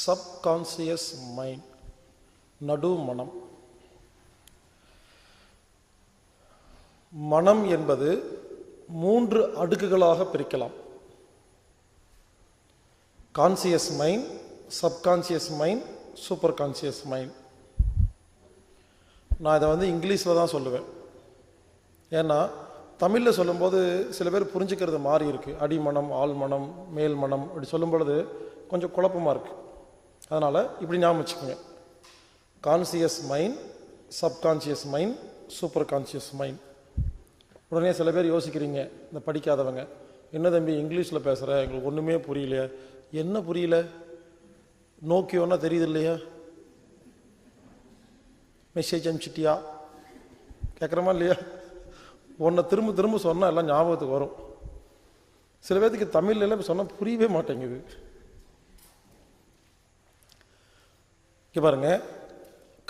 Subconscious mind, நடு மனம். மனம் என்பது 3 அடுக்குகளாக பிரிக்கலாம். Conscious mind, subconscious mind, super conscious mind. நான் இதை இங்கிலீஷில் தான் சொல்லுவேன். ஏன்னா தமிழில் சொல்லும்போது சில பேர் புரிஞ்சுக்கிறது மாறி இருக்குது. அடிமனம், ஆழ்மனம், மேல் மனம் இப்படி சொல்லும் பொழுது கொஞ்சம் குழப்பமாக இருக்குது. அதனால் இப்படி ஞாபகம் வச்சுக்கோங்க: conscious mind, subconscious mind, super conscious mind. உடனே சில பேர் யோசிக்கிறீங்க, இந்த படிக்காதவங்க, என்ன தம்பி இங்கிலீஷில் பேசுகிற, எங்களுக்கு ஒன்றுமே புரியலையா? என்ன புரியல? நோக்கியோன்னா தெரியுது இல்லையா? மெசேஜ் அனுப்பிச்சிட்டியா கேட்குறமா இல்லையா? ஒன்றை திரும்ப திரும்ப சொன்னால் எல்லாம் ஞாபகத்துக்கு வரும். சில பேர்த்துக்கு தமிழ்லாம் சொன்னால் புரியவே மாட்டேங்குது. இங்கே பாருங்க,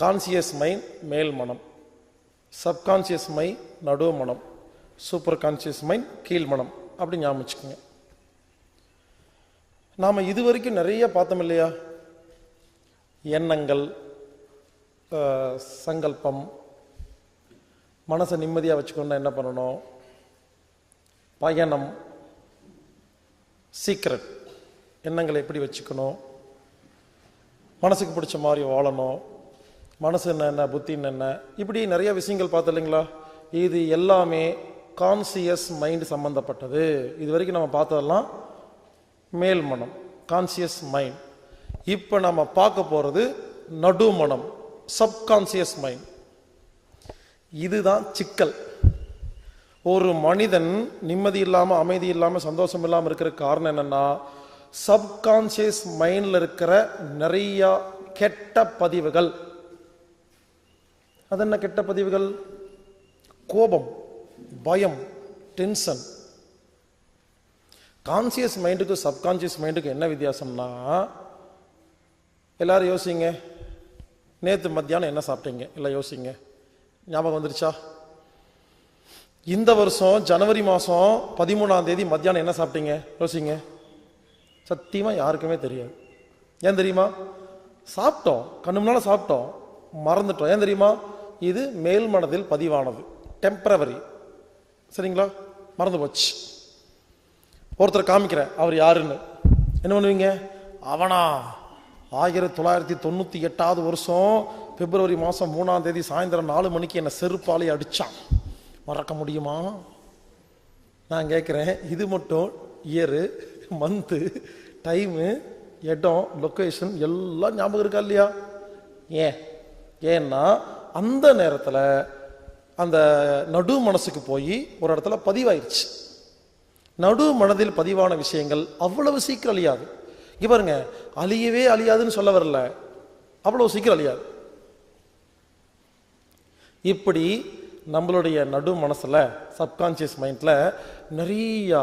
கான்சியஸ் மைண்ட் மேல் மனம், சப்கான்சியஸ் மைண்ட் நடு மனம், சூப்பர் கான்சியஸ் மைண்ட் கீழ் மனம். அப்படி ஞாபகம் வச்சுக்கோங்க. நாம் இது வரைக்கும் நிறைய பார்த்தோம் இல்லையா? எண்ணங்கள், சங்கல்பம், மனசை நிம்மதியாக வச்சுக்கணுன்னா என்ன பண்ணணும்? பயணம், சீக்ரெட், எண்ணங்களை எப்படி வச்சுக்கணும், மனசுக்கு பிடிச்ச மாதிரி வாழணும், மனசு என்ன புத்தின்னு என்ன, இப்படி நிறைய விஷயங்கள் பார்த்து இல்லைங்களா? இது எல்லாமே கான்சியஸ் மைண்ட் சம்பந்தப்பட்டது. இது வரைக்கும் நம்ம பார்த்ததெல்லாம் மேல் மனம், கான்சியஸ் மைண்ட். இப்போ நம்ம பார்க்க போகிறது நடு மனம், சப்கான்சியஸ் மைண்ட். இதுதான் சிக்கல். ஒரு மனிதன் நிம்மதி இல்லாமல், அமைதி இல்லாமல், சந்தோஷம் இல்லாமல் இருக்கிற காரணம் என்னன்னா, சப்கான்சியஸ் மைண்டில் இருக்கிற நிறைய கெட்ட பதிவுகள். அது என்ன கெட்ட பதிவுகள்? கோபம், பயம், டென்ஷன். கான்சியஸ் மைண்டுக்கு சப்கான்சியஸ் மைண்டுக்கு என்ன வித்தியாசம்னா, எல்லாரும் யோசிங்க, நேற்று மத்தியானம் என்ன சாப்பிட்டீங்க? இல்லை யோசிங்க, ஞாபகம் வந்துருச்சா? இந்த வருஷம் ஜனவரி மாதம் 13ஆம் தேதி மத்தியானம் என்ன சாப்பிட்டீங்க? யோசிங்க. சத்தியமாக யாருக்குமே தெரியாது. ஏன் தெரியுமா? சாப்பிட்டோம், கண்ணு முன்னால் சாப்பிட்டோம், மறந்துட்டோம். ஏன் தெரியுமா? இது மேல் மனதில் பதிவானது, டெம்பரவரி. சரிங்களா? மறந்து போச்சு. ஒருத்தரை காமிக்கிறேன், அவர் யாருன்னு. என்ன பண்ணுவீங்க? அவனா 1998 வருஷம் பிப்ரவரி மாதம் 3ஆம் தேதி சாயந்தரம் 4 மணிக்கு என்னை செருப்பாலே அடித்தான். மறக்க முடியுமா? நான் கேட்குறேன், இது மட்டும் இயரு, மந்த்து, டைமு, இடம், லொக்கேஷன் எல்லாம் ஞாபகம் இருக்கா இல்லையா? ஏன்னா அந்த நேரத்தில் அந்த நடு மனசுக்கு போய் ஒரு இடத்துல பதிவாயிருச்சு. நடு மனதில் பதிவான விஷயங்கள் அவ்வளவு சீக்கிரம் அழியாது. இங்க பாருங்க, அழியவே அழியாதுன்னு சொல்ல வரல, அவ்வளவு சீக்கிரம் அழியாது. இப்படி நம்மளுடைய நடு மனசுல, சப்கான்சியஸ் மைண்ட்ல நிறைய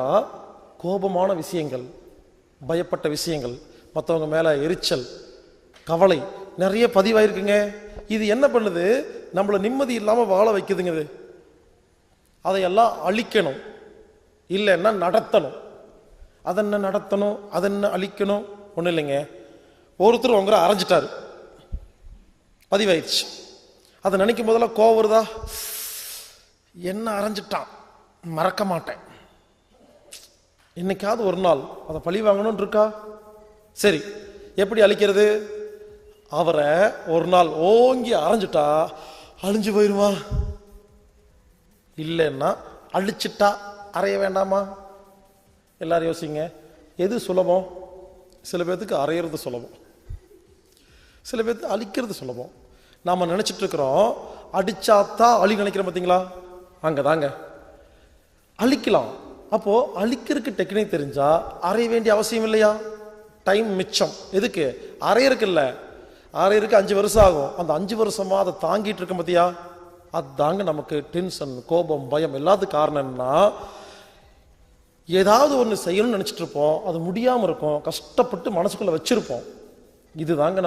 கோபமான விஷயங்கள், பயப்பட்ட விஷயங்கள், மற்றவங்க மேல எரிச்சல், கவலை நிறைய பதிவாயிருக்குங்க. இது என்ன பண்ணுது? நம்மளை நிம்மதி இல்லாம வாழ வைக்குதுங்க. அதையெல்லாம் அழிக்கணும், இல்லைன்னா நடத்தணும். அதென்ன நடத்தணும், அதென்ன அழிக்கணும்? ஒன்றும் இல்லைங்க. ஒருத்தர் உங்களை அரைஞ்சிட்டாரு, பதிவாயிடுச்சு. அதை நினைக்கும் போதெல்லாம் கோவம் வருதா? என்ன அரைஞ்சிட்டான், மறக்க மாட்டேன். இன்னைக்காவது ஒரு நாள் அதை பழி வாங்கணும்னு இருக்கா? சரி, எப்படி அழிக்கிறது? அவரை ஒரு நாள் ஓங்கி அரைஞ்சிட்டா அழிஞ்சு போயிருமா? இல்லைன்னா அழிச்சிட்டா அறைய வேண்டாமா? எல்லாரும் யோசிங்க, எது சுலபம்? சில பேர்த்துக்கு அறையிறது சுலபம், சில பேர்த்துக்கு அழிக்கிறது சுலபம். நாம் நினச்சிட்டு இருக்கிறோம் அடிச்சாத்தான் அழி நினைக்கிறோம். பார்த்தீங்களா? அங்கே தாங்க அழிக்கலாம். அப்போது அழிக்கிறதுக்கு டெக்னிக் தெரிஞ்சா அறைய வேண்டிய அவசியம் இல்லையா? டைம் மிச்சம். எதுக்கு? அறையிறக்குல்ல, அறையிறக்கு 5 வருஷம் ஆகும். அந்த 5 வருஷமாக அதை தாங்கிட்டு இருக்க பார்த்தியா? அதுதாங்க நமக்கு டென்ஷன், கோபம், பயம் எல்லாத்துக்கும் காரணம் என்னன்னா, ஏதாவது ஒன்று செய்யணும்னு நினச்சிட்டு இருப்போம், அது முடியாமல் இருக்கும், கஷ்டப்பட்டு மனசுக்குள்ளே வச்சுருப்போம். இது தாங்க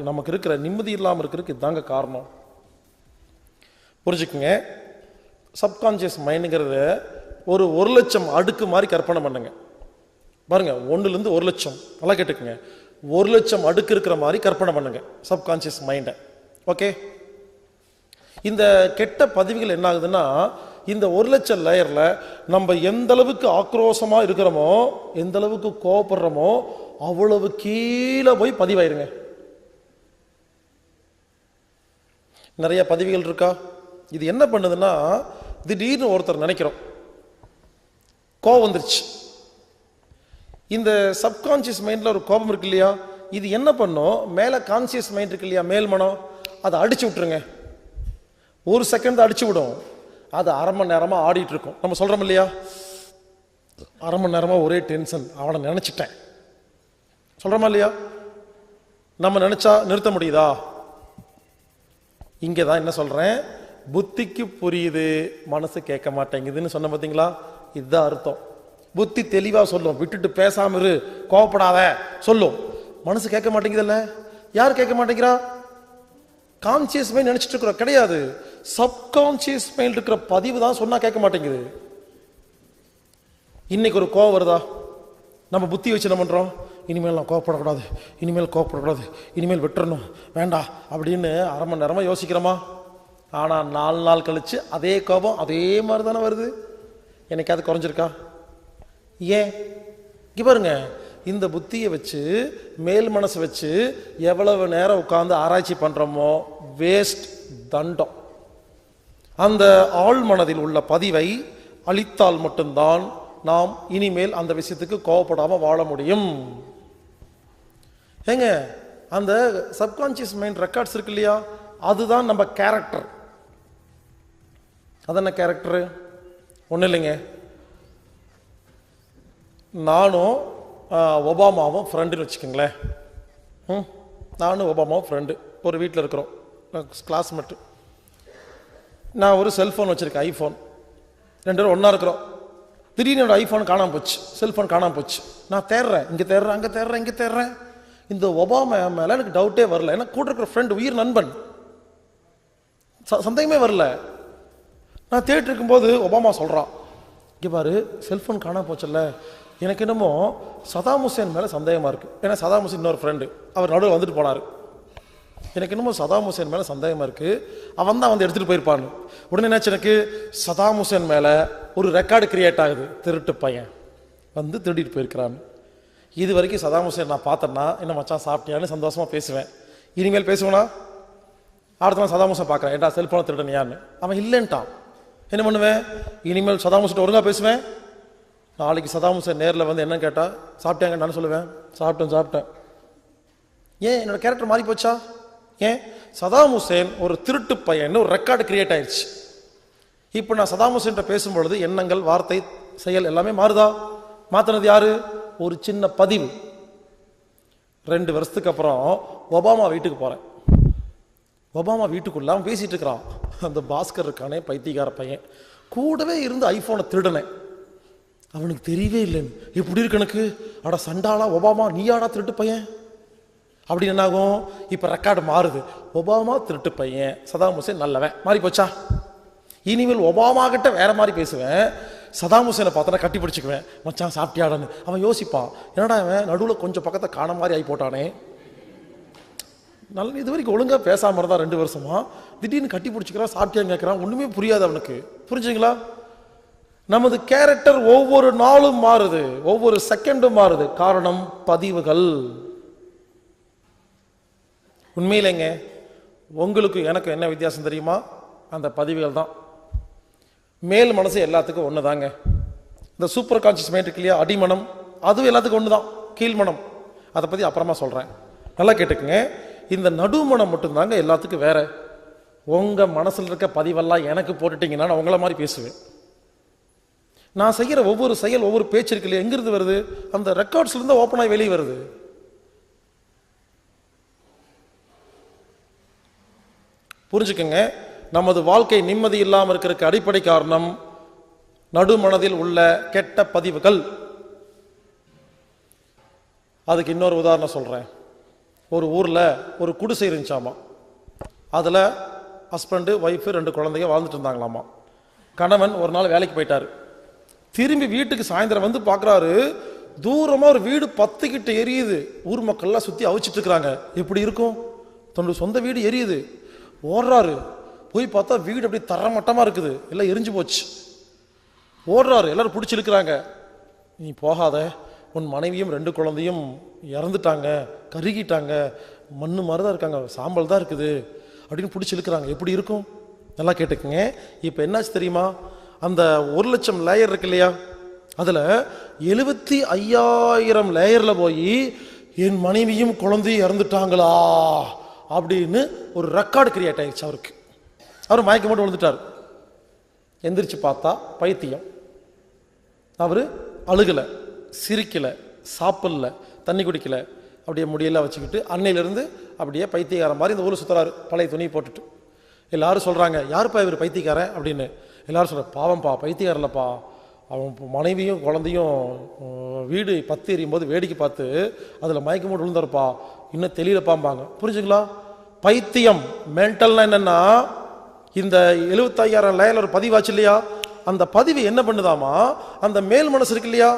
நமக்கு இருக்கிற நிம்மதி இல்லாமல் இருக்கிறதுக்கு இதுதாங்க காரணம். புரிஞ்சுக்குங்க. சப்கான்சியஸ் மைண்டுங்கிறது ஒரு 1,00,000 அடுக்கு மாதிரி கற்பனை பண்ணுங்க. பாருங்க, 1லேருந்து 1,00,000, நல்லா கேட்டுக்குங்க, 1,00,000 அடுக்கு இருக்கிற மாதிரி கற்பனை பண்ணுங்க சப்கான்சியஸ் மைண்டை. ஓகே, இந்த கெட்ட பதிவுகள் என்ன ஆகுதுன்னா, இந்த 1,00,000 லேயரில் நம்ம எந்த அளவுக்கு ஆக்ரோஷமாக இருக்கிறோமோ, எந்த அளவுக்கு கோவப்படுறோமோ, அவ்வளவு கீழே போய் பதிவாயிருங்க. நிறைய பதிவுகள் இருக்கா? இது என்ன பண்ணுதுன்னா, திடீர்னு ஒருத்தர் நினைக்கிறோம், கோபம் வந்துருச்சு. இந்த சப்கான்சியஸ் மைண்டில் ஒரு கோபம் இருக்கு இல்லையா, இது என்ன பண்ணும், மேலே கான்சியஸ் மைண்ட் இருக்கு இல்லையா, மேல் மனம், அதை அடிச்சு விட்டுருங்க. 1 செகண்ட் அடிச்சு விடும். அது 1/2 மணி நேரமாக ஆடிட்டு இருக்கும். நம்ம சொல்கிறோம் இல்லையா, 1/2 மணி நேரமாக ஒரே டென்ஷன், அவனை நினச்சிட்டேன் சொல்கிறோமா இல்லையா? நம்ம நினச்சா நிறுத்த முடியுதா? இங்கே தான் என்ன சொல்கிறேன், புத்திக்கு புரியுது, மனசு கேட்க மாட்டேங்குதுன்னு சொன்ன பார்த்தீங்களா? இதுதான் அர்த்தம். புத்தி தெளிவாக சொல்லும், விட்டுட்டு பேசாம இரு, கோவப்படாத சொல்லும். மனசு கேட்க மாட்டேங்குதுல்ல. யார் கேட்க மாட்டேங்கிறா? கான்சியஸ் மைண்ட் நினைச்சிட்டு இருக்கிறோம். கிடையாது, சப்கான்சியஸ் மைண்ட் இருக்கிற பதிவு தான் சொன்னா கேட்க மாட்டேங்குது. இன்னைக்கு ஒரு கோவம் வருதா, நம்ம புத்தி வச்சு என்ன பண்றோம், இனிமேல் நான் கோவப்படக்கூடாது, இனிமேல் கோவப்படக்கூடாது, இனிமேல் விட்டுறணும், வேண்டாம் அப்படின்னு 1/2 மணி நேரமா யோசிக்கிறோமா? ஆனால் 4 நாள் கழிச்சு அதே கோபம் அதே மாதிரி தானே வருது. என்னைக்காவது குறைஞ்சிருக்கா? ஏன்? இங்கே பாருங்க, இந்த புத்தியை வச்சு, மேல் மனசை வச்சு எவ்வளவு நேரம் உட்கார்ந்து ஆராய்ச்சி பண்றோமோ வேஸ்ட், தண்டம். அந்த ஆழ் மனதில் உள்ள பதிவை அழித்தால் மட்டும்தான் நாம் இனிமேல் அந்த விஷயத்துக்கு கோவப்படாம வாழ முடியும். ஏங்க, அந்த சப்கான்சியஸ் மைண்ட் ரெக்கார்ட்ஸ் இருக்கு இல்லையா, அதுதான் நம்ம கேரக்டர். அது என்ன கேரக்டரு? ஒன்றும் இல்லைங்க, நானும் ஒபாமாவும் ஃப்ரெண்டுன்னு வச்சுக்கோங்களேன். நானும் ஒபாமாவும் ஃப்ரெண்டு, ஒரு வீட்டில் இருக்கிறோம், கிளாஸ்மேட்டு. நான் ஒரு செல்ஃபோன் வச்சுருக்கேன், ஐஃபோன். 2 பேரும் ஒன்றா இருக்கிறோம். திடீர்னு என்னோட ஐஃபோன் காணாமல் போச்சு, செல்ஃபோன் காணாமல் போச்சு. நான் தேடுறேன், இங்கே தேடுறேன், அங்கே தேடுறேன், இங்கே தேடுறேன். இந்த ஒபாமா மேலே எனக்கு டவுட்டே வரல. ஏன்னா கூட இருக்கிற ஃப்ரெண்டு, உயிர் நண்பன், சந்தேகமே வரல. நான் தேடிட்டு இருக்கும்போது ஒபாமா சொல்கிறான், இங்கே பாரு, செல்ஃபோன் காணாமல் போச்சல்ல, எனக்கு என்னமோ சதாம் ஹுசேன் மேலே சந்தேகமாக இருக்குது. ஏன்னா சதாம் ஹுசேன் இன்னொரு ஃப்ரெண்டு, அவர் நடுவில் வந்துட்டு போனார். எனக்கு என்னமோ சதாம் ஹுசேன் மேலே சந்தேகமாக இருக்குது, அவன் தான் வந்து எடுத்துகிட்டு போயிருப்பான்னு. உடனே என்னாச்சு, எனக்கு சதாம் ஹுசேன் மேலே ஒரு ரெக்கார்டு கிரியேட் ஆகுது, திருட்டு பையன் வந்து திருடிட்டு போயிருக்கிறான்னு. இது வரைக்கும் சதாம் ஹுசேன் நான் பார்த்தேன்னா, என்ன மச்சான் சாப்பிட்டியான்னு சந்தோஷமாக பேசுவேன். இனிமேல் பேசுவேனா? அடுத்த நாள் சதாம் ஹுசேன் பார்க்குறேன், ஏன்டா செல்ஃபோனை திருடனியான்னு. அவன் இல்லைன்ட்டான். என்ன பண்ணுவேன்? இனிமேல் சதாம் ஹுசேன் ஒழுங்காக பேசுவேன். நாளைக்கு சதாம் ஹுசேன் நேரில் வந்து என்ன கேட்டால் சாப்பிட்டாங்க நான் சொல்லுவேன், சாப்பிட்டேன். ஏன் என்னோட கேரக்டர் மாறி போச்சா? ஏன்? சதாம் ஹுசேன் ஒரு திருட்டு பையன் ஒரு ரெக்கார்டு கிரியேட் ஆயிடுச்சு. இப்போ நான் சதாம் ஹுசேன் பேசும்பொழுது எண்ணங்கள், வார்த்தை, செயல் எல்லாமே மாறுதா? மாற்றினது யாரு? ஒரு சின்ன பதிவு. 2 வருஷத்துக்கு அப்புறம் ஒபாமா வீட்டுக்கு போகிறேன். ஒபாமா வீட்டுக்குள்ள அவன் பேசிட்டு இருக்கிறான். அந்த பாஸ்கர் இருக்கானே, பைத்தியக்கார பையன், கூடவே இருந்து ஐஃபோனை திருடனேன். அவனுக்கு தெரியவே இல்லைன்னு. எப்படி இருக்கு எனக்கு, அட சண்டாளா ஒபாமா, நீயாடா திருட்டு பையன் அப்படின்னு. என்ன ஆகும்? இப்போ ரெக்கார்டு மாறுது. ஒபாமா திருட்டு பையன், சதாம் ஹுசேன் நல்லவன். மாறி போச்சா? இனிமேல் ஒபாமா கிட்ட வேற மாதிரி பேசுவேன். சதாம் ஹுசேனை பார்த்தா கட்டி பிடிச்சிக்குவேன், மச்சான் சாப்பிட்டியாடான்னு. அவன் யோசிப்பான், என்னடா அவன் நடுவில் கொஞ்சம் பக்கத்தை காண மாதிரி ஆகி போட்டானே, நல்ல இது வரைக்கும் ஒழுங்கா பேசாம இருந்தா 2 வருஷமா திடீர்னு கட்டி பிடிச்சிக்கிறான், சாப்பிட்டியா கேட்கிறான், ஒண்ணுமே புரியாது அவனுக்கு. புரிஞ்சுங்களா? நமது கேரக்டர் ஒவ்வொரு நாளும் மாறுது, ஒவ்வொரு செகண்டும் மாறுது. காரணம் பதிவுகள். உண்மையிலேங்க உங்களுக்கு எனக்கு என்ன வித்தியாசம் தெரியுமா? அந்த பதிவுகள் தான். மேல் மனசு எல்லாத்துக்கும் ஒண்ணுதாங்க. இந்த சூப்பர் கான்சியஸ் மைண்ட் இருக்கு இல்லையா, அடிமனம், அதுவும் எல்லாத்துக்கும் ஒண்ணுதான். கீழ்மனம் அதை பத்தி அப்புறமா சொல்றேன், நல்லா கேட்டுக்குங்க. இந்த நடுமனம் மட்டும்தாங்க எல்லாத்துக்கும் வேற. உங்க மனசுல இருக்க பதிவெல்லாம் எனக்கு போட்டுட்டீங்கன்னா நான் உங்களை மாதிரி பேசுவேன். நான் செய்யற ஒவ்வொரு செயல், ஒவ்வொரு பேச்சு இருக்கு இல்லையா, எங்கிருந்து வருது? அந்த ரெக்கார்ட்ஸ்ல இருந்து ஓப்பன் ஆகி வெளியே வருது. புரிஞ்சுக்கங்க, நமது வாழ்க்கை நிம்மதி இல்லாமல் இருக்கிறதுக்கு அடிப்படை காரணம் நடுமனதில் உள்ள கெட்ட பதிவுகள். அதுக்கு இன்னொரு உதாரணம் சொல்றேன். ஒரு ஊர்ல ஒரு குடிசை இருந்துச்சாமா. அதுல ஹஸ்பண்டு, ஒய்ஃபு, 2 குழந்தைங்க வாழ்ந்துட்டு இருந்தாங்களாமா. கணவன் ஒரு நாள் வேலைக்கு போயிட்டாரு. திரும்பி வீட்டுக்கு சாயந்தரம் வந்து பார்க்குறாரு, தூரமா ஒரு வீடு 10 கிட்ட எரியுது. ஊர் மக்கள்லாம் சுற்றி அவிச்சிட்டு இருக்கிறாங்க. எப்படி இருக்கும்? தன்னோட சொந்த வீடு எரியுது. ஓடுறாரு, போய் பார்த்தா வீடு அப்படி தரமட்டமாக இருக்குது, எல்லாம் எரிஞ்சு போச்சு. ஓடுறாரு, எல்லாரும் பிடிச்சி இழுக்கிறாங்க. நீ போகாத, உன் மனைவியும் 2 குழந்தையும் இறந்துட்டாங்க, கருகிட்டாங்க, மண்ணு மாதிரி தான் இருக்காங்க, சாம்பல் தான் இருக்குது அப்படின்னு பிடிச்சி இழுக்கிறாங்க. எப்படி இருக்கும்? நல்லா கேட்டுக்குங்க. இப்போ என்னாச்சு தெரியுமா? அந்த 1,00,000 லேயர் இருக்கு இல்லையா, அதில் 75,000 லேயரில் போய் என் மனைவியும் குழந்தையும் இறந்துட்டாங்களா அப்படின்னு ஒரு ரெக்கார்டு கிரியேட் ஆயிடுச்சு அவருக்கு. அவர் மயக்கம் மட்டும் விழுந்துட்டார். எந்திரிச்சு பார்த்தா பைத்தியம். அவர் அழுகலை, சிரிக்கலை, சாப்பிடல, தண்ணி குடிக்கல, அப்படியே முடியெல்லாம் வச்சுக்கிட்டு அன்னையிலிருந்து அப்படியே பைத்தியக்காரன் மாதிரி இந்த ஊரை சுற்றுறாரு, பழைய துணி போட்டுட்டு. எல்லாரும் சொல்கிறாங்க, யாருப்பா இவர் பைத்தியக்காரன் அப்படின்னு. எல்லாரும் சொல்ற, பாவம்பா, பைத்தியக்காரலப்பா, அவன் மனைவியும் குழந்தையும் வீடு 10 எரியும் போது வேடிக்கை பார்த்து அதில் மயக்கம் போட்டு விழுந்தாருப்பா, இன்னும் தெரியலப்பாம்பாங்க. புரிஞ்சுங்களா? பைத்தியம், மென்டல்னா என்னன்னா, இந்த 75,000 லேயர் ஒரு பதிவாச்சு இல்லையா, அந்த பதிவு என்ன பண்ணுதாமா, அந்த மேல் மனசு இருக்கு இல்லையா,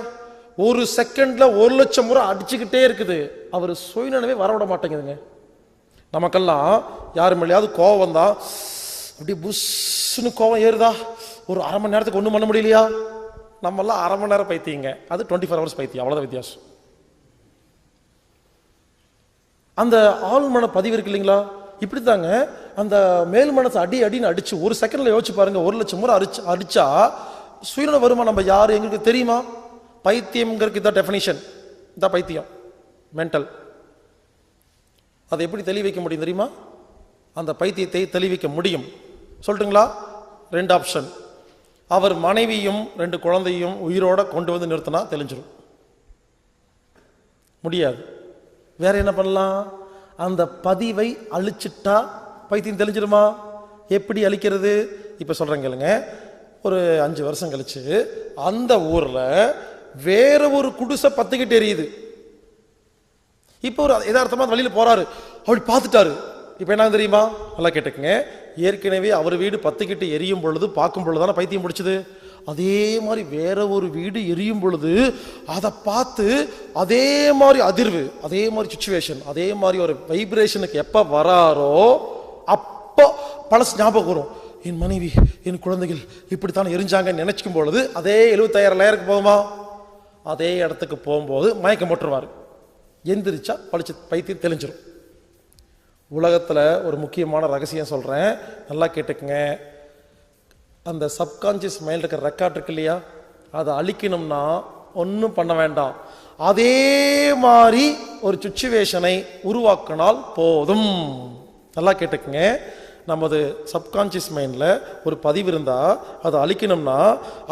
ஒரு செகண்ட்ல 1,00,000 முறை அடிச்சுக்கிட்டே இருக்குது. அவர் சுயநினைவே வரவிட மாட்டேங்குதுங்க. நமக்கெல்லாம் யாரு மேலேயாவது கோவம் வந்தா அப்படியே புஷ்னு கோவம் ஏறுதா, ஒரு அரை மணி நேரத்துக்கு ஒன்றும் பண்ண முடியலையா? நம்மெல்லாம் அரை மணி நேரம் பைத்தியங்க, அது 24 ஹவர்ஸ் பைத்தியம், அவ்வளோதான் வித்தியாசம். அந்த ஆழ்மன பதிவு இருக்கு இல்லைங்களா, இப்படித்தாங்க அந்த மேல் மனசை அடின்னு அடிச்சு ஒரு செகண்ட்ல யோசிச்சு பாருங்க, 1,00,000 முறை அடிச்சா சுயநிலை வருமா? நம்ம யாரு எங்களுக்கு தெரியுமா? பைத்தியம்ங்கிறதுக்கு இதான் டெஃபினிஷன், இதான் பைத்தியம், மென்டல். அதை எப்படி தெளிவிக்க முடியும் தெரியுமா? அந்த பைத்தியத்தை தெளிவிக்க முடியும், சொல்லட்டுங்களா? 2 ஆப்ஷன். அவர் மனைவியும் 2 குழந்தையும் உயிரோட கொண்டு வந்து நிறுத்தினா தெளிஞ்சிடும். முடியாது. வேற என்ன பண்ணலாம்? அந்த பதிவை அழிச்சிட்டா பைத்தியம் தெளிஞ்சிருமா? எப்படி அழிக்கிறது? இப்ப சொல்றேன் கேளுங்க. ஒரு 5 வருஷம் கழிச்சு அந்த ஊர்ல வேற ஒரு குடிசை 10 கிட்ட எரியுது. இப்ப ஒரு யதார்த்தமா வழியில போறாரு, அப்படி பார்த்துட்டாரு. இப்ப என்ன தெரியுமா? நல்லா கேட்டுக்குங்க. ஏற்கனவே அவர் வீடு 10 கிட்ட எரியும் பொழுது பார்க்கும் பொழுது தானே பைத்தியம் பிடிச்சது. அதே மாதிரி வேற ஒரு வீடு எரியும் பொழுது அதை பார்த்து அதே மாதிரி அதிர்வு, அதே மாதிரி சிச்சுவேஷன், அதே மாதிரி ஒரு வைப்ரேஷனுக்கு எப்ப வராரோ அப்போ பழசு ஞாபகம் வரும். என் மனைவி, என் குழந்தைகள் இப்படித்தான் எரிஞ்சாங்கன்னு நினைச்சுக்கும் பொழுது அதே 75,000 லேயருக்கு போகுமா? அதே இடத்துக்கு போகும்போது மயக்கம் போட்டுருவாரு. எந்திரிச்சா பழிச்சு பைத்தியம் தெளிஞ்சிடும். உலகத்துல ஒரு முக்கியமான ரகசியம் சொல்றேன், நல்லா கேட்டுக்குங்க. அந்த சப்கான்சியஸ் மைண்ட் இருக்கிற ரெக்கார்ட் இருக்கு இல்லையா, அதை அழிக்கணும்னா ஒன்றும் பண்ண வேண்டாம். அதே மாதிரி ஒரு சிச்சுவேஷனை உருவாக்கினால் போதும். நல்லா கேட்டுக்குங்க. நமது சப்கான்சியஸ் மைண்ட்ல ஒரு பதிவு இருந்தா அதை அழிக்கணும்னா,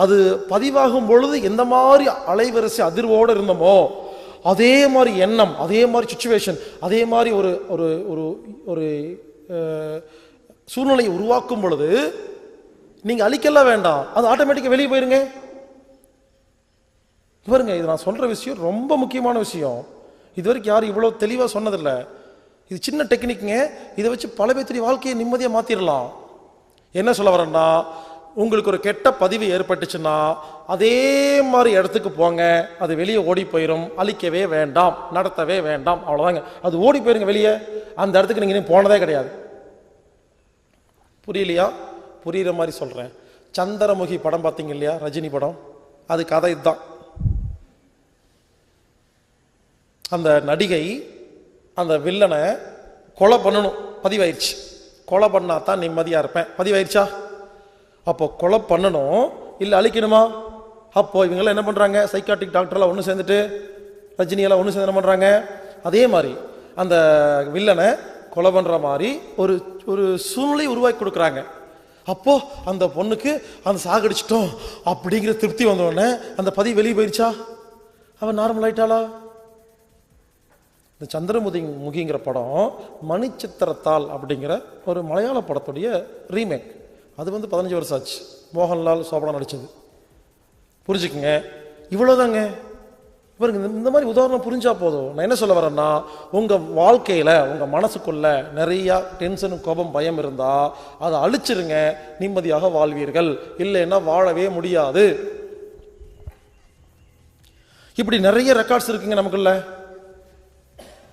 அது பதிவாகும் பொழுது எந்த மாதிரி அலைவரிசை அதிர்வோடு இருந்தோமோ அதே மாதிரி எண்ணம், அதே மாதிரி சிச்சுவேஷன், அதே மாதிரி ஒரு ஒரு ஒரு ஒரு சூழ்நிலையை உருவாக்கும் பொழுது நீங்க அழிக்கலாம் வேண்டாம், அது ஆட்டோமேட்டிக்கா வெளியே போயிருங்க. பாருங்க, இது நான் சொல்ற விஷயம் ரொம்ப முக்கியமான விஷயம். இது வரைக்கும் யாரும் இவ்வளவு தெளிவா சொன்னதில்லை. இது சின்ன டெக்னிக்ங்க. இதை வச்சு பல பேர்த்துடைய வாழ்க்கையை நிம்மதியா மாத்திரலாம். என்ன சொல்ல வரேன்னா, உங்களுக்கு ஒரு கெட்ட பதிவு ஏற்பட்டுச்சுன்னா அதே மாதிரி இடத்துக்கு போங்க, அது வெளியே ஓடி போயிடும். அழிக்கவே வேண்டாம், நடத்தவே வேண்டாம், அவ்வளவுதாங்க. அது ஓடி போயிருங்க வெளியே. அந்த இடத்துக்கு நீங்கள் போனதே கிடையாது. புரியலையா? புரியுற மாதிரி சொல்கிறேன். சந்திரமுகி படம் பார்த்தீங்க இல்லையா, ரஜினி படம், அது கதை இதுதான். அந்த நடிகை அந்த வில்லனை கொலை பண்ணணும், பதிவாயிருச்சு. கொலை பண்ணா தான் நிம்மதியாக இருப்பேன், பதிவாயிருச்சா? அப்போ கொலை பண்ணணும் இல்லை அழிக்கணுமா? அப்போ இவங்கெல்லாம் என்ன பண்ணுறாங்க, சைக்காட்ரிக் டாக்டர்லாம் ஒன்று சேர்ந்துட்டு, ரஜினியெல்லாம் ஒன்று சேர்ந்து என்ன பண்ணுறாங்க, அதே மாதிரி அந்த வில்லனை கொலை பண்ணுற மாதிரி ஒரு ஒரு சூழ்நிலை உருவாக்கி கொடுக்குறாங்க. அப்போ அந்த பொண்ணுக்கு அந்த சாகடிச்சிட்டோம் அப்படிங்கிற திருப்தி வந்தோடனே அந்த பதிவு வெளியே போயிடுச்சா? அவன் நார்மல் ஆயிட்டாளா? இந்த சந்திரமுகிங்கிற படம் மணிச்சித்திரத்தாள் அப்படிங்கிற ஒரு மலையாள படத்துடைய ரீமேக். அது 15 வருஷம் ஆச்சு. மோகன்லால், சோபனா நடிச்சது. புரிஞ்சுக்குங்க, இவ்வளோதாங்க. இவருக்கு இந்த மாதிரி உதாரணம் புரிஞ்சா போதும். நான் என்ன சொல்ல வரேன்னா, உங்கள் வாழ்க்கையில் உங்கள் மனசுக்குள்ள நிறையா டென்ஷன், கோபம், பயம் இருந்தால் அதை அழிச்சிருங்க, நிம்மதியாக வாழ்வீர்கள். இல்லைன்னா வாழவே முடியாது. இப்படி நிறைய ரெக்கார்ட்ஸ் இருக்குங்க நமக்குள்ள.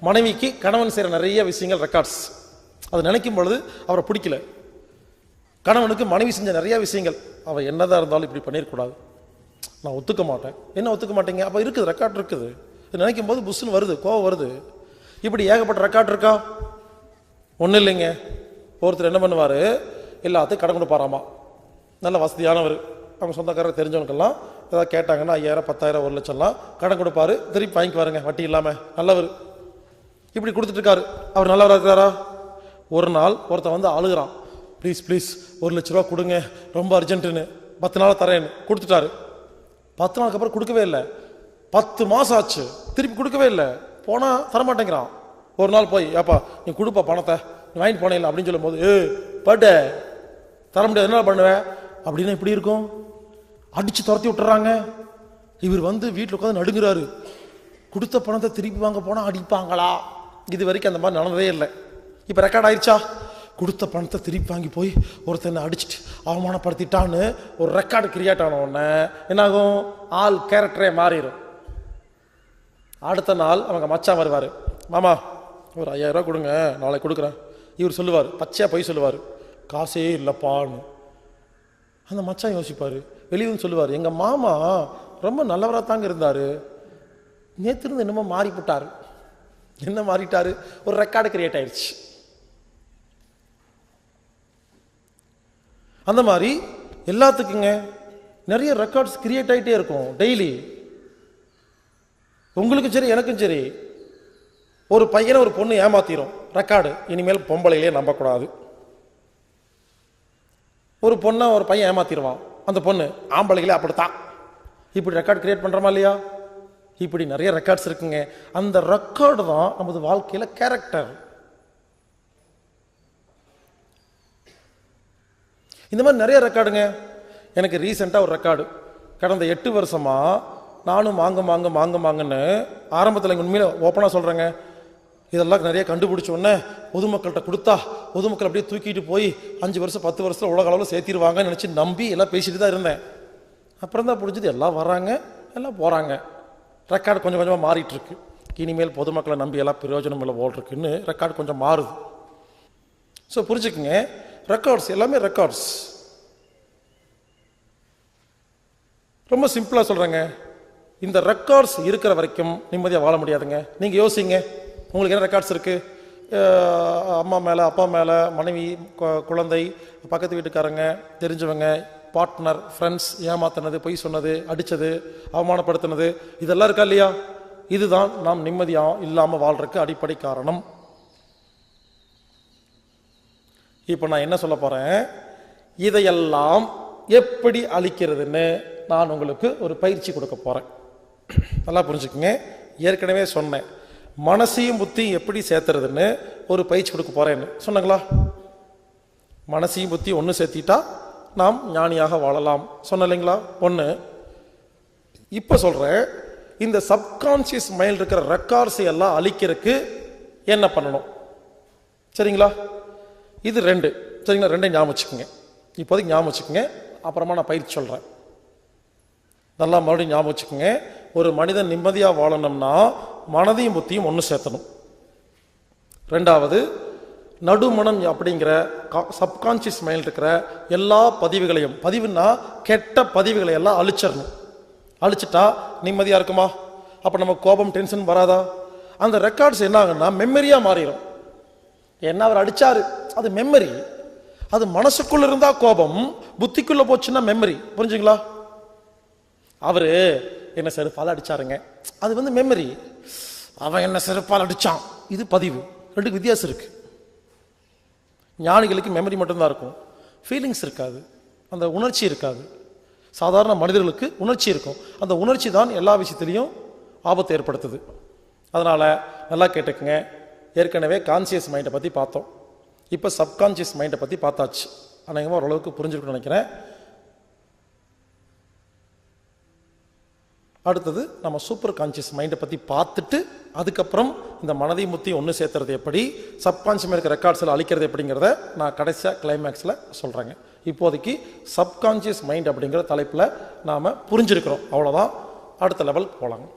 மனைவிக்கு கணவன் செய்கிற நிறைய விஷயங்கள் ரெக்கார்ட்ஸ். அது நினைக்கும் பொழுது அவரை பிடிக்கல. கணவனுக்கு மனைவி செஞ்ச நிறைய விஷயங்கள், அவள் என்னதான் இருந்தாலும் இப்படி பண்ணிடக்கூடாது, நான் ஒத்துக்க மாட்டேன். என்ன ஒத்துக்க மாட்டேங்க? அப்போ இருக்குது, ரெக்கார்ட் இருக்குது. நினைக்கும் போது புஷ்ன்னு வருது, கோவம் வருது. இப்படி ஏகப்பட்ட ரெக்கார்ட் இருக்கா? ஒன்றும் இல்லைங்க. ஒருத்தர் என்ன பண்ணுவார், எல்லாத்தையும் கடன் கொடுப்பாராமா. நல்ல வசதியானவர், அவங்க சொந்தக்காரர் தெரிஞ்சவனுக்கெல்லாம் ஏதாவது கேட்டாங்கன்னா 5000, 10,000, 1 லட்சம்லாம் கடன் கொடுப்பாரு. திருப்பி வாங்கிக்குவாருங்க வட்டி இல்லாமல். நல்லவர். இப்படி கொடுத்துட்டு இருக்காரு. அவர் நல்லவராக இருக்கிறாரா? ஒரு நாள் ஒருத்தன் வந்து அழுகிறான், ப்ளீஸ் ப்ளீஸ் 1 லட்ச ரூபா கொடுங்க, ரொம்ப அர்ஜென்ட்டுன்னு. 10 நாள் தரேன்னு கொடுத்துட்டாரு. 10 நாளுக்கு அப்புறம் கொடுக்கவே இல்லை. 10 மாதம் ஆச்சு, திருப்பி கொடுக்கவே இல்லை. போனால் தரமாட்டேங்கிறான். ஒரு நாள் போய், ஏப்பா நீ கொடுப்பா பணத்தை, நீ வாங்கிட்டு போனே இல்லை அப்படின்னு சொல்லும் போது, பட்டு தர முடியாது, என்ன பண்ணுவேன் அப்படின்னா இப்படி இருக்கும். அடித்து துரத்தி விட்டுறாங்க. இவர் வந்து வீட்டில் உட்காந்து நடுங்குறாரு. கொடுத்த பணத்தை திருப்பி வாங்க போனால் அடிப்பாங்களா? இது வரைக்கும் அந்த மாதிரி நடந்ததே இல்லை. இப்போ ரெக்கார்ட் ஆயிடுச்சா? கொடுத்த பணத்தை திருப்பி வாங்கி போய் ஒருத்தனை அடிச்சுட்டு அவமானப்படுத்திட்டான்னு ஒரு ரெக்கார்டு கிரியேட் ஆன உடனே என்னாகும், ஆள் கேரக்டரே மாறிடும். அடுத்த நாள் அவங்க மச்சான் வருவார், மாமா ஒரு 5000 ரூபா கொடுங்க, நாளைக்கு கொடுக்குறேன். இவர் சொல்லுவார், பச்சையாக போய் சொல்லுவார், காசே இல்லைப்பான்னு. அந்த மச்சான் யோசிப்பார், வெளியே வந்து சொல்லுவார், எங்கள் மாமா ரொம்ப நல்லவராக தாங்க இருந்தார், நேற்று இருந்து என்னமோ மாறிவிட்டார். என்ன மாறிட்டாரு? ஒரு ரெக்கார்டு கிரியேட் ஆயிடுச்சு. அந்த மாதிரி எல்லாத்துக்குங்க நிறைய ரெக்கார்ட்ஸ் கிரியேட் ஆகிட்டே இருக்கும் டெய்லி. உங்களுக்கும் சரி எனக்கும் சரி. ஒரு பையனை ஒரு பொண்ணு ஏமாத்திரும், ரெக்கார்டு, இனிமேல் பொம்பளையிலே நம்பக்கூடாது. ஒரு பொண்ணை ஒரு பையன் ஏமாத்திடுவான், அந்த பொண்ணு ஆம்பளைகளே அப்படித்தான். இப்படி ரெக்கார்டு கிரியேட் பண்ணுறோமா இல்லையா? இப்படி நிறைய ரெக்கார்ட்ஸ் இருக்குங்க. அந்த ரெக்கார்டு தான் நமது வாழ்க்கையில் கேரக்டர். இந்த மாதிரி நிறைய ரெக்கார்டுங்க. எனக்கு ரீசெண்டாக ஒரு ரெக்கார்டு, கடந்த 8 வருஷமாக நானும் வாங்குன்னு ஆரம்பத்தில் எங்கள் உண்மையில் ஓப்பனாக சொல்கிறேங்க, இதெல்லாம் நிறைய கண்டுபிடிச்சோன்னே பொதுமக்கள்கிட்ட கொடுத்தா பொதுமக்கள் அப்படியே தூக்கிட்டு போய் 5 வருஷம் 10 வருஷத்தில் உலக அளவில் சேர்த்திடுவாங்கன்னு நினச்சி நம்பி எல்லாம் பேசிட்டு தான் இருந்தேன். அப்புறம் தான் பிடிச்சது, எல்லாம் வராங்க எல்லாம் போகிறாங்க. ரெக்கார்டு கொஞ்சம் கொஞ்சமாக மாறிட்டுருக்கு. இனிமேல் பொதுமக்களை நம்பி எல்லாம் பிரயோஜனம் இல்லை போல்ருக்குன்னு ரெக்கார்டு கொஞ்சம் மாறுது. ஸோ புரிஞ்சுக்குங்க, ரெக்கார்ட்ஸ் எல்லாமே ரெக்கார்ட்ஸ். ரொம்ப சிம்பிளாக சொல்கிறேங்க, இந்த ரெக்கார்ட்ஸ் இருக்கிற வரைக்கும் நிம்மதியாக வாழ முடியாதுங்க. நீங்கள் யோசிங்க, உங்களுக்கு என்ன ரெக்கார்ட்ஸ் இருக்குது? அம்மா மேலே, அப்பா மேலே, மனைவி, குழந்தை, பக்கத்து வீட்டுக்காரங்க, தெரிஞ்சவங்க, பார்ட்னர், ஃப்ரெண்ட்ஸ், ஏமாத்தினது, பொய் சொன்னது, அடித்தது, அவமானப்படுத்தினது, இதெல்லாம் இருக்கா இல்லையா? இதுதான் நாம் நிம்மதியாக இல்லாமல் வாழ்றதுக்கு அடிப்படை காரணம். இப்போ நான் என்ன சொல்ல போகிறேன், இதையெல்லாம் எப்படி அழிக்கிறதுன்னு நான் உங்களுக்கு ஒரு பயிற்சி கொடுக்க போகிறேன். நல்லா புரிஞ்சுக்குங்க. ஏற்கனவே சொன்னேன், மனசையும் புத்தியும் எப்படி சேர்த்துறதுன்னு ஒரு பயிற்சி கொடுக்க போகிறேன்னு சொன்னாங்களா? மனசையும் புத்தி ஒன்று சேர்த்திட்டா நாம் ஞானியாக வாழலாம் சொன்ன இல்லைங்களா? ஒன்று. இப்போ சொல்கிறேன், இந்த சப்கான்சியஸ் மைண்ட் இருக்கிற ரெக்கார்ட்ஸை எல்லாம் அழிக்கிறதுக்கு என்ன பண்ணணும்? சரிங்களா? இது 2. சரிங்களா? 2 ஞாபகம் வச்சுக்கோங்க. இப்போதைக்கு ஞாபகம் வச்சுக்கோங்க, அப்புறமா நான் பயிற்சி சொல்கிறேன். நல்லா மறுபடியும் ஞாபகம் வச்சுக்கோங்க. ஒரு மனிதன் நிம்மதியாக வாழணும்னா மனதையும் புத்தியும் ஒன்று சேர்த்தணும். ரெண்டாவது, நடுமனம் அப்படிங்கிற சப்கான்சியஸ் மைண்ட் இருக்கிற எல்லா பதிவுகளையும், பதிவுன்னா கெட்ட பதிவுகளை எல்லாம் அழிச்சிடணும். அழிச்சிட்டா நிம்மதியா இருக்குமா? அப்ப நம்ம கோபம், டென்ஷன் வராதா? அந்த ரெக்கார்ட்ஸ் என்ன ஆகுன்னா மெமரியா மாறிடும். என்ன அவர் அடிச்சாரு, அது மெமரி. அது மனசுக்குள்ள இருந்தா கோபம், புத்திக்குள்ள போச்சுன்னா மெமரி. புரிஞ்சுங்களா? அவரு என்ன செருப்பால் அடிச்சாருங்க, அது மெமரி. அவன் என்ன செருப்பால் அடிச்சான், இது பதிவு. ரெண்டுக்கு வித்தியாசம் இருக்கு. ஞானிகளுக்கு மெமரி மட்டும்தான் இருக்கும், ஃபீலிங்ஸ் இருக்காது, அந்த உணர்ச்சி இருக்காது. சாதாரண மனிதர்களுக்கு உணர்ச்சி இருக்கும். அந்த உணர்ச்சி தான் எல்லா விஷயத்திலையும் ஆபத்தை ஏற்படுத்துது. அதனால நல்லா கேட்டுக்குங்க. ஏற்கனவே கான்சியஸ் மைண்டை பற்றி பார்த்தோம், இப்போ சப்கான்சியஸ் மைண்டை பற்றி பார்த்தாச்சு. அநேகமாக ஓரளவுக்கு புரிஞ்சுக்கணும்னு நினைக்கிறேன். அடுத்தது நம்ம சூப்பர் கான்சியஸ் மைண்டை பற்றி பார்த்துட்டு அதுக்கப்புறம் இந்த மனதை முத்தி ஒன்று சேர்த்துறது எப்படி, சப்கான்சியஸ் இருக்க ரெக்கார்ட்ஸில் அழிக்கிறது எப்படிங்கிறத நான் கடைசியாக கிளைமேக்ஸில் சொல்கிறேங்க. இப்போதைக்கு சப்கான்சியஸ் மைண்ட் அப்படிங்கிற தலைப்பில் நாம் புரிஞ்சிருக்கிறோம், அவ்வளோதான். அடுத்த லெவல் போகலாங்க.